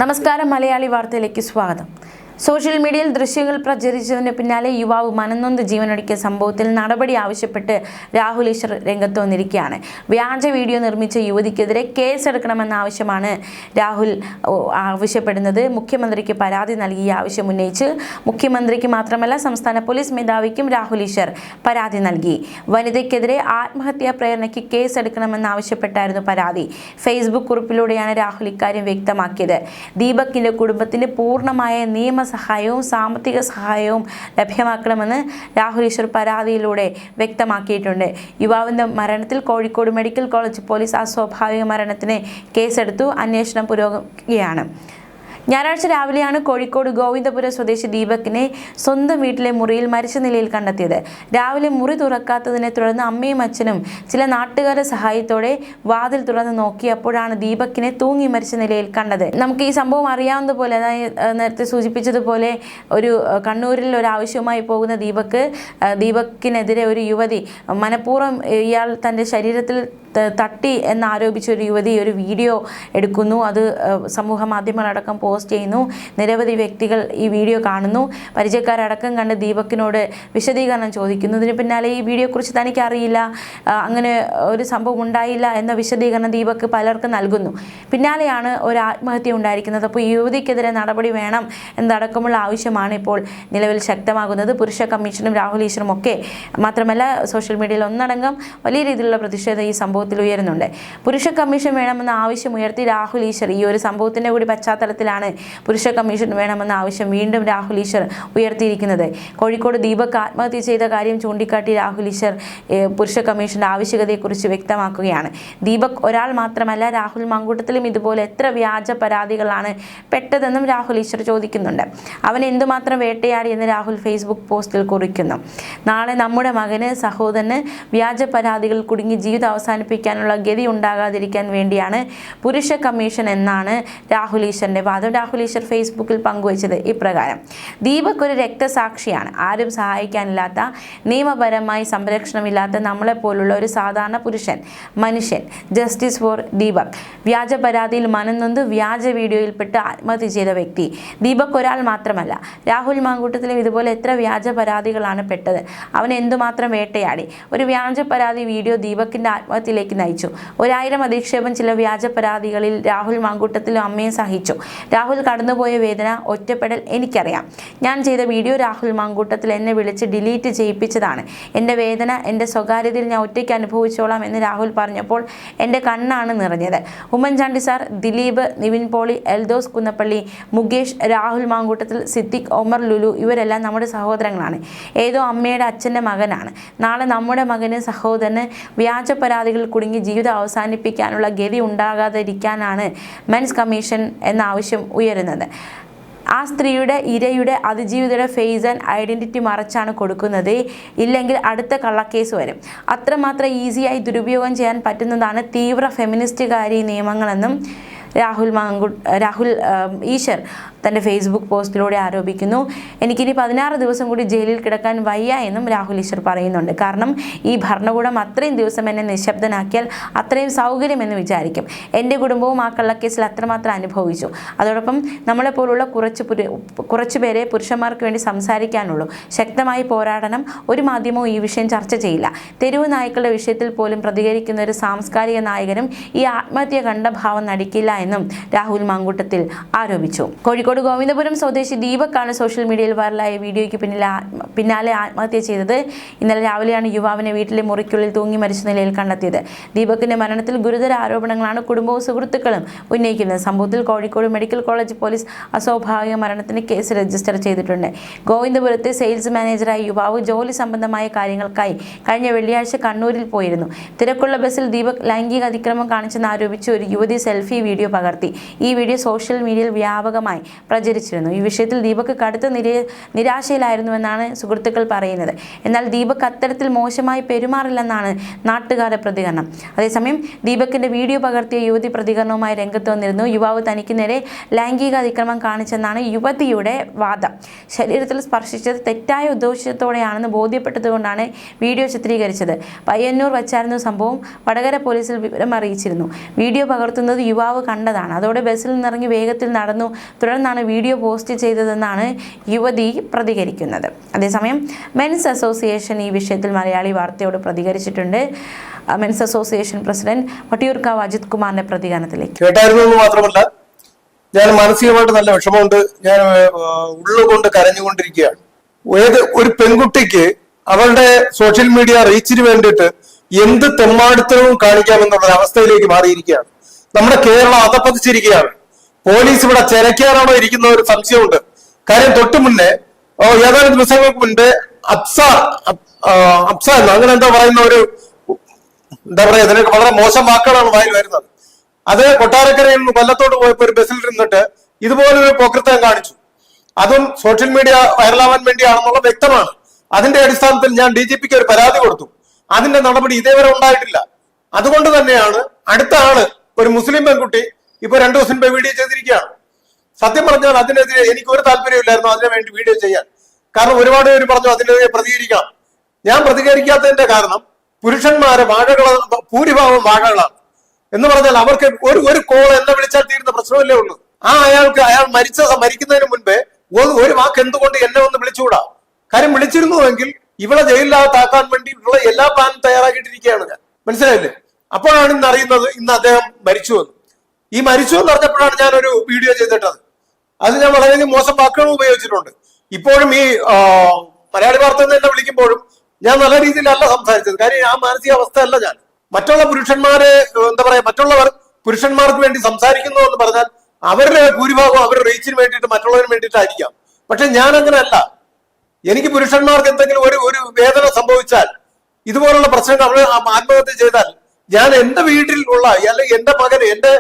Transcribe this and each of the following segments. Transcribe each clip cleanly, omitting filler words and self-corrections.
നമസ്കാരം മലയാളി വാർത്തയിലേക്ക് സ്വാഗതം. സോഷ്യൽ മീഡിയയിൽ ദൃശ്യങ്ങൾ പ്രചരിച്ചതിന് പിന്നാലെ യുവാവ് മനംനൊന്ത് ജീവനൊടുക്കിയ സംഭവത്തിൽ നടപടി ആവശ്യപ്പെട്ട് രാഹുൽ ഈശ്വർ രംഗത്ത് വന്നിരിക്കുകയാണ്. വ്യാജ വീഡിയോ നിർമ്മിച്ച യുവതിക്കെതിരെ കേസെടുക്കണമെന്ന ആവശ്യമാണ് രാഹുൽ ആവശ്യപ്പെടുന്നത്. മുഖ്യമന്ത്രിക്ക് പരാതി നൽകി ആവശ്യം ഉന്നയിച്ച് മുഖ്യമന്ത്രിക്ക് മാത്രമല്ല സംസ്ഥാന പോലീസ് മേധാവിക്കും രാഹുൽ ഈശ്വർ പരാതി നൽകി. വനിതയ്ക്കെതിരെ ആത്മഹത്യാ പ്രേരണയ്ക്ക് കേസെടുക്കണമെന്നാവശ്യപ്പെട്ടായിരുന്നു പരാതി. ഫേസ്ബുക്ക് കുറിപ്പിലൂടെയാണ് രാഹുൽ ഇക്കാര്യം വ്യക്തമാക്കിയത്. ദീപകിന്റെ കുടുംബത്തിന് പൂർണ്ണമായ നിയമസഹായവും സാമ്പത്തിക സഹായവും ലഭ്യമാക്കണമെന്ന് രാഹുൽ ഈശ്വർ പരാതിയിലൂടെ വ്യക്തമാക്കിയിട്ടുണ്ട്. യുവാവിന്റെ മരണത്തിൽ കോഴിക്കോട് മെഡിക്കൽ കോളേജ് പോലീസ് അസ്വാഭാവിക മരണത്തിന് കേസെടുത്തു. അന്വേഷണം പുരോഗമിക്കുകയാണ്. ഞായറാഴ്ച രാവിലെയാണ് കോഴിക്കോട് ഗോവിന്ദപുരം സ്വദേശി ദീപകിനെ സ്വന്തം വീട്ടിലെ മുറിയിൽ മരിച്ച നിലയിൽ കണ്ടെത്തിയത്. രാവിലെ മുറി തുറക്കാത്തതിനെ തുടർന്ന് അമ്മയും അച്ഛനും ചില നാട്ടുകാരുടെ സഹായത്തോടെ വാതിൽ തുറന്ന് നോക്കിയപ്പോഴാണ് ദീപകിനെ തൂങ്ങി മരിച്ച നിലയിൽ കണ്ടത്. നമുക്ക് ഈ സംഭവം അറിയാവുന്നതുപോലെ, അതായത് നേരത്തെ സൂചിപ്പിച്ചതുപോലെ, ഒരു കണ്ണൂരിൽ ഒരു ആവശ്യവുമായി പോകുന്ന ദീപകിനെതിരെ ഒരു യുവതി മനഃപൂർവ്വം ഇയാൾ തൻ്റെ ശരീരത്തിൽ തട്ടി എന്നാരോപിച്ച ഒരു യുവതി ഒരു വീഡിയോ എടുക്കുന്നു. അത് സമൂഹ മാധ്യമങ്ങളടക്കം പോസ്റ്റ് ചെയ്യുന്നു. നിരവധി വ്യക്തികൾ ഈ വീഡിയോ കാണുന്നു. പരിചയക്കാരടക്കം കണ്ട് ദീപകിനോട് വിശദീകരണം ചോദിക്കുന്നു. ഇതിന് പിന്നാലെ ഈ വീഡിയോയെക്കുറിച്ച് തനിക്ക് അറിയില്ല, അങ്ങനെ ഒരു സംഭവം ഉണ്ടായില്ല എന്ന വിശദീകരണം ദീപക് പലർക്കും നൽകുന്നു. പിന്നാലെയാണ് ഒരു ആത്മഹത്യ ഉണ്ടായിരിക്കുന്നത്. അപ്പോൾ ഈ യുവതിക്കെതിരെ നടപടി വേണം എന്നടക്കമുള്ള ആവശ്യമാണ് ഇപ്പോൾ നിലവിൽ ശക്തമാകുന്നത്. പുരുഷ കമ്മീഷനും രാഹുൽ ഈശ്വറും ഒക്കെ മാത്രമല്ല സോഷ്യൽ മീഡിയയിൽ ഒന്നടങ്കം വലിയ രീതിയിലുള്ള പ്രതിഷേധം ഈ സംഭവത്തിൽ ഉയരുന്നുണ്ട്. പുരുഷ കമ്മീഷൻ വേണമെന്ന ആവശ്യം ഉയർത്തി രാഹുൽ ഈശ്വർ ഈ ഒരു സംഭവത്തിന്റെ കൂടി പശ്ചാത്തലത്തിലാണ് പുരുഷ കമ്മീഷൻ വേണമെന്ന ആവശ്യം വീണ്ടും രാഹുൽ ഈശ്വർ ഉയർത്തിയിരിക്കുന്നത്. കോഴിക്കോട് ദീപക് ആത്മഹത്യ ചെയ്ത കാര്യം ചൂണ്ടിക്കാട്ടി രാഹുൽ ഈശ്വർ പുരുഷ കമ്മീഷന്റെ ആവശ്യകതയെക്കുറിച്ച് വ്യക്തമാക്കുകയാണ്. ദീപക് ഒരാൾ മാത്രമല്ല, രാഹുൽ മാങ്കൂട്ടത്തിലും ഇതുപോലെ എത്ര വ്യാജ പരാതികളാണ് പെട്ടതെന്നും രാഹുൽ ഈശ്വർ ചോദിക്കുന്നുണ്ട്. അവൻ എന്തുമാത്രം വേട്ടയാടി എന്ന് രാഹുൽ ഫേസ്ബുക്ക് പോസ്റ്റിൽ കുറിക്കുന്നു. നാളെ നമ്മുടെ മകന് സഹോദരന് വ്യാജ പരാതികൾ കുടുങ്ങി ജീവിതം അവസാനിപ്പിക്കാനുള്ള ഗതി ഉണ്ടാകാതിരിക്കാൻ വേണ്ടിയാണ് പുരുഷ കമ്മീഷൻ എന്നാണ് രാഹുൽ ഈശ്വറിന്റെ വാദം. രാഹുൽ ഈശ്വർ ഫേസ്ബുക്കിൽ പങ്കുവച്ചത് ഇപ്രകാരം: ദീപക് ഒരു രക്തസാക്ഷിയാണ്. ആരും സഹായിക്കാനില്ലാത്ത, നിയമപരമായി സംരക്ഷണമില്ലാത്ത നമ്മളെപ്പോലുള്ള ഒരു സാധാരണ മനുഷ്യൻ. Justice for Deepak. വ്യാജ പരാതിയിൽ മനംനൊന്ത് വ്യാജ വീഡിയോയിൽപ്പെട്ട് ആത്മഹത്യ ചെയ്ത വ്യക്തി ദീപക് ഒരാൾ മാത്രമല്ല. രാഹുൽ മാങ്കൂട്ടത്തിലും ഇതുപോലെ എത്ര വ്യാജ പരാതികളാണ് പെട്ടത്. അവൻ എന്തുമാത്രം വേട്ടയാടി. ഒരു വ്യാജ പരാതി വീഡിയോ ദീപകിന്റെ ആത്മഹത്യയിലേക്ക് നയിച്ചു. 1000 അധിക്ഷേപം ചില വ്യാജ പരാതികളിൽ രാഹുൽ മാങ്കൂട്ടത്തിലും അമ്മയും സഹിച്ചു. രാഹുൽ കടന്നുപോയ വേദന, ഒറ്റപ്പെടൽ എനിക്കറിയാം. ഞാൻ ചെയ്ത വീഡിയോ രാഹുൽ മാങ്കൂട്ടത്തിൽ എന്നെ വിളിച്ച് ഡിലീറ്റ് ചെയ്യിപ്പിച്ചതാണ്. എൻ്റെ വേദന എൻ്റെ സ്വകാര്യതയിൽ ഞാൻ ഒറ്റയ്ക്ക് അനുഭവിച്ചോളാം എന്ന് രാഹുൽ പറഞ്ഞപ്പോൾ എൻ്റെ കണ്ണാണ് നിറഞ്ഞത്. ഉമ്മൻചാണ്ടി സാർ, ദിലീപ്, നിവിൻ പോളി, എൽദോസ് കുന്നപ്പള്ളി, മുകേഷ്, രാഹുൽ മാങ്കൂട്ടത്തിൽ, സിദ്ദിഖ്, ഒമർ ലുലു ഇവരെല്ലാം നമ്മുടെ സഹോദരങ്ങളാണ്. ഏതോ അമ്മയുടെ അച്ഛൻ്റെ മകനാണ്. നാളെ നമ്മുടെ മകന് സഹോദരന് വ്യാജ പരാതികൾ കുടുങ്ങി ജീവിതം അവസാനിപ്പിക്കാനുള്ള ഗതി ഉണ്ടാകാതിരിക്കാനാണ് മെൻസ് കമ്മീഷൻ എന്ന ആവശ്യം ഉയരുന്നത്. ആ സ്ത്രീയുടെ ഇരയുടെ അതിജീവിതയുടെ ഫേസ് ആൻഡ് ഐഡൻറ്റിറ്റി മറച്ചാണ് കൊടുക്കുന്നത്. ഇല്ലെങ്കിൽ അടുത്ത കള്ളക്കേസ് വരും. അത്രമാത്രം ഈസിയായി ദുരുപയോഗം ചെയ്യാൻ പറ്റുന്നതാണ് തീവ്ര ഫെമിനിസ്റ്റുകാരി നിയമങ്ങളെന്നും രാഹുൽ ഈശ്വർ തൻ്റെ ഫേസ്ബുക്ക് പോസ്റ്റിലൂടെ ആരോപിക്കുന്നു. എനിക്കിനി 16 ദിവസം കൂടി ജയിലിൽ കിടക്കാൻ വയ്യ എന്നും രാഹുൽ ഈശ്വർ പറയുന്നുണ്ട്. കാരണം ഈ ഭരണകൂടം അത്രയും ദിവസം എന്നെ നിശബ്ദനാക്കിയാൽ അത്രയും സൗകര്യമെന്ന് വിചാരിക്കും. എൻ്റെ കുടുംബവും ആ കള്ളക്കേസിൽ അത്രമാത്രം അനുഭവിച്ചു. അതോടൊപ്പം നമ്മളെപ്പോലുള്ള കുറച്ചു പേരെ പുരുഷന്മാർക്ക് വേണ്ടി സംസാരിക്കാനുള്ളൂ. ശക്തമായി പോരാടണം. ഒരു മാധ്യമവും ഈ വിഷയം ചർച്ച ചെയ്യില്ല. തെരുവ് നായ്ക്കളുടെ വിഷയത്തിൽ പോലും പ്രതികരിക്കുന്ന ഒരു സാംസ്കാരിക നായകനും ഈ ആത്മഹത്യ കണ്ട ഭാവം നടിക്കില്ല എന്നും രാഹുൽ മാങ്കൂട്ടത്തിൽ ആരോപിച്ചു. കോഴിക്കോട് ഗോവിന്ദപുരം സ്വദേശി ദീപക്കാണ് സോഷ്യൽ മീഡിയയിൽ വൈറലായ വീഡിയോയ്ക്ക് പിന്നാലെ ആത്മഹത്യ ചെയ്തത്. ഇന്നലെ രാവിലെയാണ് യുവാവിനെ വീട്ടിലെ മുറിക്കുള്ളിൽ തൂങ്ങി മരിച്ച നിലയിൽ കണ്ടെത്തിയത്. ദീപകിന്റെ മരണത്തിൽ ഗുരുതര ആരോപണങ്ങളാണ് കുടുംബവും സുഹൃത്തുക്കളും ഉന്നയിക്കുന്നത്. സംഭവത്തിൽ കോഴിക്കോട് മെഡിക്കൽ കോളേജ് പോലീസ് അസ്വാഭാവിക മരണത്തിന് കേസ് രജിസ്റ്റർ ചെയ്തിട്ടുണ്ട്. ഗോവിന്ദപുരത്തെ സെയിൽസ് മാനേജറായ യുവാവ് ജോലി സംബന്ധമായ കാര്യങ്ങൾക്കായി കഴിഞ്ഞ വെള്ളിയാഴ്ച കണ്ണൂരിൽ പോയിരുന്നു. തിരക്കുള്ള ബസ്സിൽ ദീപക് ലൈംഗിക അതിക്രമം കാണിച്ചെന്ന് ആരോപിച്ച് ഒരു യുവതി സെൽഫി വീഡിയോ പകർത്തി. ഈ വീഡിയോ സോഷ്യൽ മീഡിയയിൽ വ്യാപകമായി പ്രചരിച്ചിരുന്നു. ഈ വിഷയത്തിൽ ദീപക് കടുത്ത നിരാശയിലായിരുന്നുവെന്നാണ് സുഹൃത്തുക്കൾ പറയുന്നത്. എന്നാൽ ദീപക് അത്തരത്തിൽ മോശമായി പെരുമാറില്ലെന്നാണ് നാട്ടുകാരുടെ പ്രതികരണം. അതേസമയം ദീപകിന്റെ വീഡിയോ പകർത്തിയ യുവതി പ്രതികരണവുമായി രംഗത്ത് വന്നിരുന്നു. യുവാവ് തനിക്ക് നേരെ ലൈംഗിക അതിക്രമം കാണിച്ചെന്നാണ് യുവതിയുടെ വാദം. ശരീരത്തിൽ സ്പർശിച്ചത് തെറ്റായ ഉദ്ദേശത്തോടെയാണെന്ന് ബോധ്യപ്പെട്ടതുകൊണ്ടാണ് വീഡിയോ ചിത്രീകരിച്ചത്. പയ്യന്നൂർ വച്ചായിരുന്നു സംഭവം. വടകര പോലീസിൽ വിവരം അറിയിച്ചിരുന്നു. വീഡിയോ പകർത്തുന്നത് യുവാവ് കണ്ണൂർ കണ്ടതാണ്. അതോടെ ബസ്സിൽ നിന്നിറങ്ങി വേഗത്തിൽ നടന്നു. തുടർന്നാണ് വീഡിയോ പോസ്റ്റ് ചെയ്തതെന്നാണ് യുവതി പ്രതികരിക്കുന്നത്. അതേസമയം മെൻസ് അസോസിയേഷൻ ഈ വിഷയത്തിൽ മലയാളി വാർത്തയോട് പ്രതികരിച്ചിട്ടുണ്ട്. Men's association president Vattiyoorkavu Ajith കുമാറിന്റെ പ്രതികരണത്തിലേക്ക്. കേട്ടായിരുന്നു മാത്രമല്ല, ഞാൻ മാനസികമായിട്ട് നല്ല വിഷമമുണ്ട്. ഞാൻ ഉള്ളുകൊണ്ട് കരഞ്ഞുകൊണ്ടിരിക്കുകയാണ്. ഒരു പെൺകുട്ടിക്ക് അവളുടെ സോഷ്യൽ മീഡിയ റീച്ചിന് വേണ്ടിയിട്ട് എന്ത് തെമ്മാടിത്തരവും കാണിക്കാമെന്നുള്ള അവസ്ഥയിലേക്ക് മാറിയിരിക്കുകയാണ്. നമ്മുടെ കേരളം അധപ്പതിച്ചിരിക്കുകയാണ്. പോലീസ് ഇവിടെ ചെരക്കാനാണോ ഇരിക്കുന്ന ഒരു സംശയമുണ്ട്. കാര്യം തൊട്ടു മുന്നേ ഏതാനും ദിവസങ്ങൾക്ക് മുൻപ് അപ്സ അങ്ങനെ എന്താ പറയുന്ന ഒരു എന്താ പറയാ, ഇതിനൊക്കെ വളരെ മോശം വാക്കുകളാണ് വായിൽ വരുന്നത്. അത് കൊട്ടാരക്കരയിൽ നിന്ന് കൊല്ലത്തോട് പോയപ്പോ ഒരു ബസ്സിൽ ഇരുന്നിട്ട് ഇതുപോലൊരു പോക്രിത്തം കാണിച്ചു. അതും സോഷ്യൽ മീഡിയ വൈറലാവാൻ വേണ്ടിയാണെന്നുള്ള വ്യക്തമാണ്. അതിന്റെ അടിസ്ഥാനത്തിൽ ഞാൻ DGPക്ക് ഒരു പരാതി കൊടുത്തു. അതിന്റെ നടപടി ഇതേവരെ ഉണ്ടായിട്ടില്ല. അതുകൊണ്ട് തന്നെയാണ് അടുത്ത ആള് ഒരു മുസ്ലിം പെൺകുട്ടി ഇപ്പൊ 2 ദിവസം വീഡിയോ ചെയ്തിരിക്കുകയാണ്. സത്യം പറഞ്ഞാൽ അതിനെതിരെ എനിക്ക് ഒരു താല്പര്യമില്ലായിരുന്നു അതിനു വേണ്ടി വീഡിയോ ചെയ്യാൻ. കാരണം ഒരുപാട് പേര് പറഞ്ഞു അതിനെതിരെ പ്രതികരിക്കണം. ഞാൻ പ്രതികരിക്കാത്തതിന്റെ കാരണം പുരുഷന്മാരെ ഭൂരിഭാഗം വാഴകളാണ് എന്ന് പറഞ്ഞാൽ അവർക്ക് ഒരു കോൾ എന്നെ വിളിച്ചാൽ തീരുന്ന പ്രശ്നമല്ലേ ഉള്ളൂ. അയാൾ മരിക്കുന്നതിന് മുൻപേ ഒരു വാക്ക് എന്തുകൊണ്ട് എന്നെ ഒന്ന് വിളിച്ചുകൂടാ? കാര്യം വിളിച്ചിരുന്നുവെങ്കിൽ ഇവിടെ ജയിലിനകത്താക്കാൻ വേണ്ടിയിട്ടുള്ള എല്ലാ പ്ലാനും തയ്യാറാക്കിയിട്ടിരിക്കുകയാണ് ഞാൻ. മനസ്സിലായില്ലേ? അപ്പോഴാണ് ഇന്ന് അറിയുന്നത് ഇന്ന് അദ്ദേഹം മരിച്ചു എന്ന്. ഈ മരിച്ചു എന്ന് പറഞ്ഞപ്പോഴാണ് ഞാനൊരു വീഡിയോ ചെയ്തിട്ടത്. അത് ഞാൻ വളരെയധികം മോശം വാക്കുകൾ ഉപയോഗിച്ചിട്ടുണ്ട്. ഇപ്പോഴും ഈ മലയാളി വാർത്ത എന്നെ വിളിക്കുമ്പോഴും ഞാൻ നല്ല രീതിയിലല്ല സംസാരിച്ചത്. കാര്യം ആ മാനസികാവസ്ഥയല്ല ഞാൻ. മറ്റുള്ള പുരുഷന്മാരെ എന്താ പറയാ, മറ്റുള്ളവർ പുരുഷന്മാർക്ക് വേണ്ടി സംസാരിക്കുന്നു എന്ന് പറഞ്ഞാൽ അവരുടെ ഭൂരിഭാഗം അവരുടെ റീച്ചിന് വേണ്ടിയിട്ട് മറ്റുള്ളവരിന് വേണ്ടിയിട്ടായിരിക്കാം. പക്ഷെ ഞാൻ അങ്ങനെ അല്ല. എനിക്ക് പുരുഷന്മാർക്ക് എന്തെങ്കിലും ഒരു വേദന സംഭവിച്ചാൽ, ഇതുപോലുള്ള പ്രശ്നങ്ങൾ അവർ ആത്മഹത്യ ചെയ്താൽ, ഞാൻ എന്റെ വീട്ടിലുള്ള അല്ലെങ്കിൽ എന്റെ മകന്, എന്റെ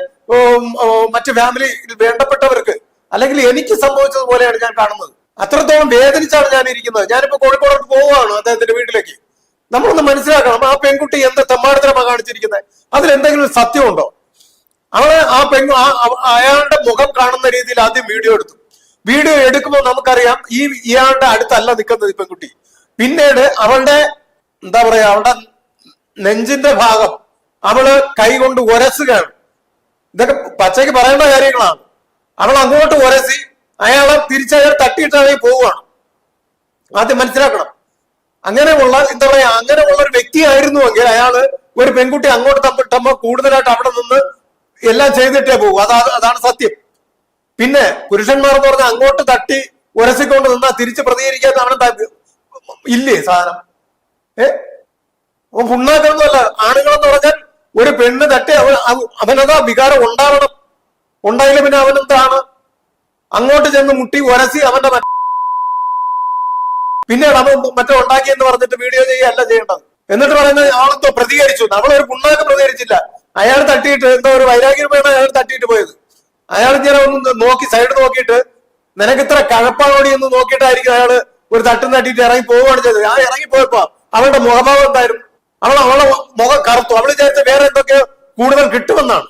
മറ്റു ഫാമിലിയിൽ വേണ്ടപ്പെട്ടവർക്ക് അല്ലെങ്കിൽ എനിക്ക് സംഭവിച്ചതുപോലെയാണ് ഞാൻ കാണുന്നത്. അത്രത്തോളം വേദനിച്ചാണ് ഞാൻ ഇരിക്കുന്നത്. ഞാനിപ്പോ കോഴിക്കോടോട്ട് പോവുകയാണ് അദ്ദേഹത്തിന്റെ വീട്ടിലേക്ക്. നമ്മളൊന്ന് മനസ്സിലാക്കണം, ആ പെൺകുട്ടി എന്ത് തെമ്മാടിത്തരമാണ് കാണിച്ചിരിക്കുന്നത്. അതിലെന്തെങ്കിലും സത്യമുണ്ടോ? അയാളുടെ മുഖം കാണുന്ന രീതിയിൽ ആദ്യം വീഡിയോ എടുത്തു. വീഡിയോ എടുക്കുമ്പോൾ നമുക്കറിയാം ഇയാളുടെ അടുത്തല്ല നിൽക്കുന്നത് ഈ പെൺകുട്ടി. പിന്നീട് അവളുടെ എന്താ പറയാ, അവളുടെ നെഞ്ചിന്റെ ഭാഗം അവള് കൈ കൊണ്ട് ഉരസുകയാണ്. ഇതൊക്കെ പച്ചയ്ക്ക് പറയേണ്ട കാര്യങ്ങളാണ്. അവൾ അങ്ങോട്ട് ഉരസി അയാളെ തിരിച്ചയാൾ തട്ടിയിട്ടാണെങ്കിൽ പോവുകയാണ്. ആദ്യം മനസ്സിലാക്കണം. അങ്ങനെയുള്ള എന്താ പറയാ, അങ്ങനെയുള്ള ഒരു വ്യക്തിയായിരുന്നുവെങ്കിൽ അയാള് ഒരു പെൺകുട്ടി അങ്ങോട്ട് തമ്മിട്ടുമ്പോ കൂടുതലായിട്ട് അവിടെ നിന്ന് എല്ലാം ചെയ്തിട്ടേ പോകും. അതാണ് സത്യം. പിന്നെ പുരുഷന്മാർ എന്ന് പറഞ്ഞാൽ അങ്ങോട്ട് തട്ടി ഉരസിക്കൊണ്ട് നിന്നാ തിരിച്ച് പ്രതികരിക്കാത്ത അവനെ ഇല്ലേ സാധനം? പുണ്ണാക്കൊന്നുമല്ല. ആണുങ്ങളെന്ന് പറഞ്ഞാൽ ഒരു പെണ്ണ് തട്ടി അവനതാ വികാരം ഉണ്ടാവണം. ഉണ്ടായില്ല പിന്നെ അവനെന്താണ് അങ്ങോട്ട് ചെന്ന് മുട്ടി ഉരസി അവന്റെ പിന്നീട് അവൻ മറ്റോ ഉണ്ടാക്കിയെന്ന് പറഞ്ഞിട്ട് വീഡിയോ ചെയ്യുകയല്ല ചെയ്യേണ്ടത്. എന്നിട്ട് പറയുന്നത് അവളെന്തോ പ്രതികരിച്ചു. അവളൊരു പുണ്ണാക്ക് പ്രതികരിച്ചില്ല. അയാൾ തട്ടിയിട്ട് എന്തോ ഒരു വൈരാഗ്യമാണ് അയാൾ തട്ടിയിട്ട് പോയത്. അയാൾ ഇങ്ങനെ ഒന്ന് നോക്കി സൈഡ് നോക്കിയിട്ട് നിനക്ക് ഇത്ര കഴപ്പാണോടി എന്ന് നോക്കിയിട്ടായിരിക്കും അയാള് ഒരു തട്ടും തട്ടിയിട്ട് ഇറങ്ങി പോവുകയാണ് ചെയ്തത്. ആ ഇറങ്ങിപ്പോയപ്പോ അവളുടെ മുഖഭാവം എന്തായിരുന്നു? അവളുടെ മുഖം കറുത്തു. അവൾ വിചാരിച്ച വേറെ എന്തൊക്കെയോ കൂടുതൽ കിട്ടുമെന്നാണ്.